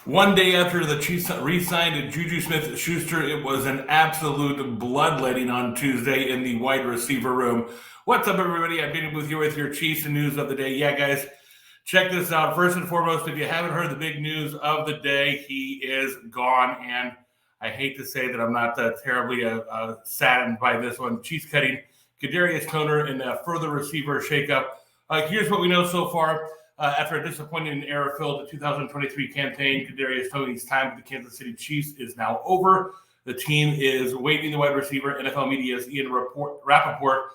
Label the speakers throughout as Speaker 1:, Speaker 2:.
Speaker 1: One day after the Chiefs re-signed Juju Smith-Schuster, it was an absolute bloodletting on Tuesday in the wide receiver room. What's up, everybody? I'm Danny Booth here with your Chiefs and news of the day. Yeah, guys, check this out. First and foremost, if you haven't heard the big news of the day, he is gone. And I hate to say that I'm not terribly saddened by this one. Chiefs cutting Kardarius Toney in a further receiver shakeup. Here's what we know so far. After a disappointing and error-filled 2023 campaign, Kardarius Toney's time with the Kansas City Chiefs is now over. The team is waiting the wide receiver. NFL media's Ian Rappaport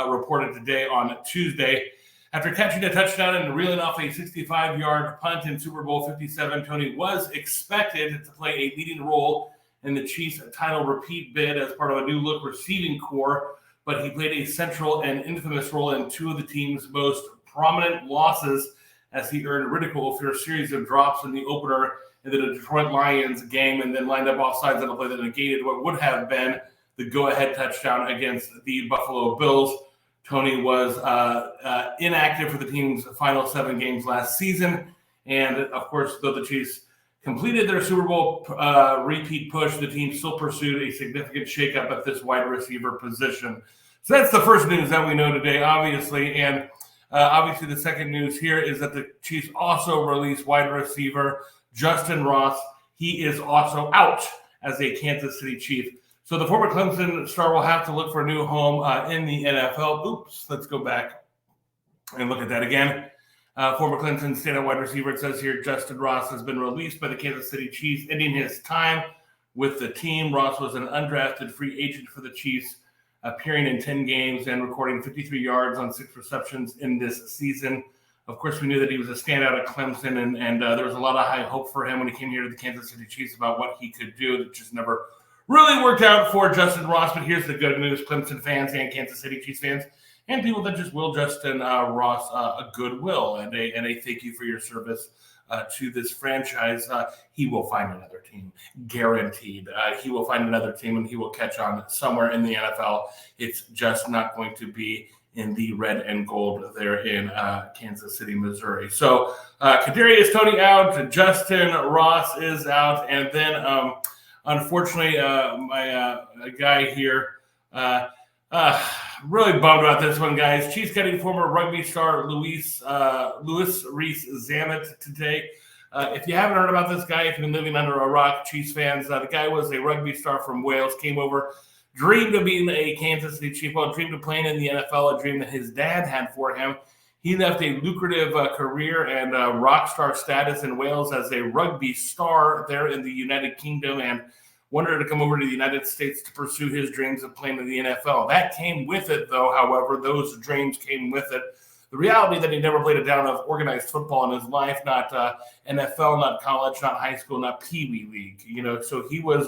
Speaker 1: reported today on Tuesday. After catching a touchdown and reeling off a 65-yard punt in Super Bowl 57, Toney was expected to play a leading role in the Chiefs' title repeat bid as part of a new-look receiving corps, but he played a central and infamous role in two of the team's most prominent losses as he earned ridicule for a series of drops in the opener in the Detroit Lions game and then lined up offsides on a play that negated what would have been the go-ahead touchdown against the Buffalo Bills. Toney was inactive for the team's final 7 games last season. And, of course, though the Chiefs completed their Super Bowl repeat push, the team still pursued a significant shakeup at this wide receiver position. So that's the first news that we know today, obviously. And obviously, the second news here is that the Chiefs also released wide receiver Justin Ross. He is also out as a Kansas City Chief. So the former Clemson star will have to look for a new home in the NFL. Oops, let's go back and look at that again. Former Clemson standout wide receiver, it says here, Justin Ross has been released by the Kansas City Chiefs, ending his time with the team. Ross was an undrafted free agent for the Chiefs, appearing in 10 games and recording 53 yards on 6 receptions in this season. Of course, we knew that he was a standout at Clemson, and there was a lot of high hope for him when he came here to the Kansas City Chiefs about what he could do. It just never really worked out for Justin Ross, but here's the good news, Clemson fans and Kansas City Chiefs fans and people that just will Justin Ross a goodwill and a thank you for your service to this franchise. He will find another team, guaranteed. He will find another team and he will catch on somewhere in the NFL. It's just not going to be in the red and gold there in Kansas City, Missouri. So Kardarius Toney out, Justin Ross is out, and then unfortunately my guy here really bummed about this one, guys. Chiefs cutting former rugby star Rees Zammit today. If you haven't heard about this guy, if you've been living under a rock, Chiefs fans, the guy was a rugby star from Wales, came over, dreamed of being a Kansas City Chief, dreamed of playing in the NFL, a dream that his dad had for him. He left a lucrative career and rock star status in Wales as a rugby star there in the United Kingdom and wanted to come over to the United States to pursue his dreams of playing in the NFL. That came with it, though, however, those dreams came with it. The reality that he never played a down of organized football in his life, not NFL, not college, not high school, not Pee Wee League. So he was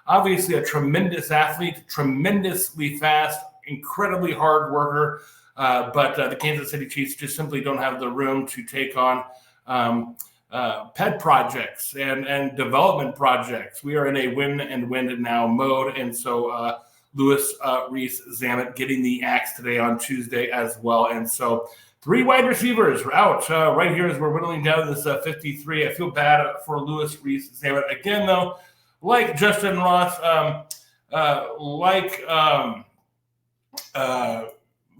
Speaker 1: obviously a tremendous athlete, tremendously fast, incredibly hard worker, but the Kansas City Chiefs just simply don't have the room to take on pet projects and development projects. We are in a win and win now mode. And so Rees Zammit getting the axe today on Tuesday as well. And so 3 wide receivers are out right here as we're whittling down this 53. I feel bad for Rees Zammit. Again, though, like Justin Ross,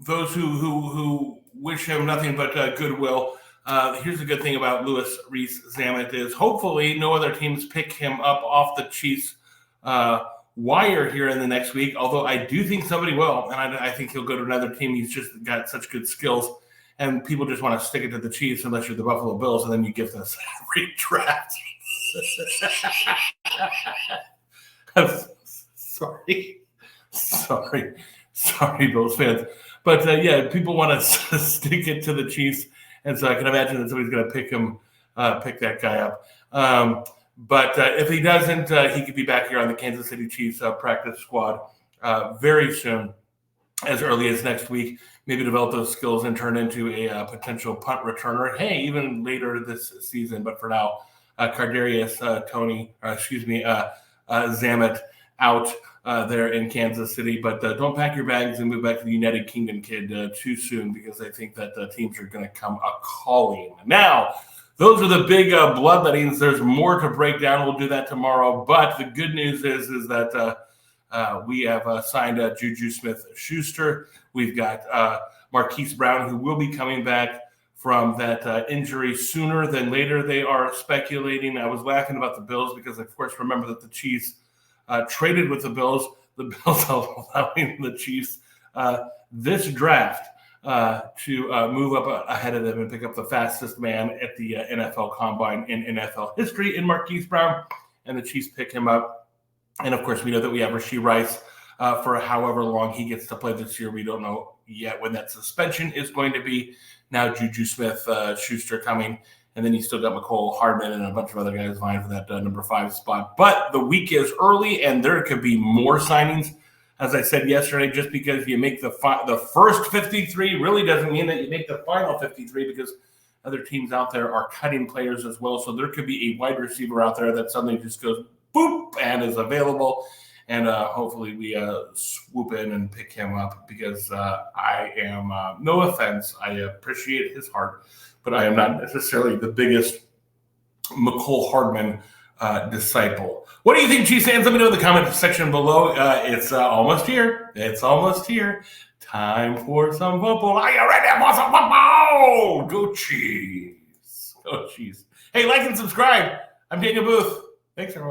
Speaker 1: those who wish him nothing but goodwill. Here's the good thing about Rees Zammit is hopefully no other teams pick him up off the Chiefs wire here in the next week, although I do think somebody will, and I think he'll go to another team. He's just got such good skills, and people just want to stick it to the Chiefs unless you're the Buffalo Bills, and then you give us a redraft. Sorry, Bills fans. But, yeah, people want to stick it to the Chiefs. And so I can imagine that somebody's going to pick that guy up. But if he doesn't, he could be back here on the Kansas City Chiefs practice squad very soon, as early as next week. Maybe develop those skills and turn into a potential punt returner. Hey, even later this season. But for now, Kardarius Zammit out there in Kansas City. But don't pack your bags and move back to the United Kingdom, kid, too soon, because I think that teams are going to come a-calling. Now, those are the big bloodlettings. There's more to break down. We'll do that tomorrow. But the good news is that we have signed Juju Smith-Schuster. We've got Marquise Brown, who will be coming back from that injury sooner than later. They are speculating. I was laughing about the Bills because, of course, remember that the Chiefs traded with the Bills. The Bills allowing the Chiefs this draft to move up ahead of them and pick up the fastest man at the NFL Combine in NFL history in Marquise Brown. And the Chiefs pick him up. And, of course, we know that we have Rasheed Rice for however long he gets to play this year. We don't know yet when that suspension is going to be. Now Juju Smith-Schuster coming. And then you still got McCole Hardman and a bunch of other guys vying for that number 5 spot. But the week is early, and there could be more signings. As I said yesterday, just because you make the first 53 really doesn't mean that you make the final 53, because other teams out there are cutting players as well. So there could be a wide receiver out there that suddenly just goes boop and is available. And hopefully we swoop in and pick him up, because I am, no offense, I appreciate his heart, but I am not necessarily the biggest McCole Hardman disciple. What do you think, Chiefs fans? Let me know in the comment section below. It's almost here. It's almost here. Time for some football. Are you ready for some football? Go Chiefs. Go Chiefs. Hey, like and subscribe. I'm Daniel Booth. Thanks, everyone.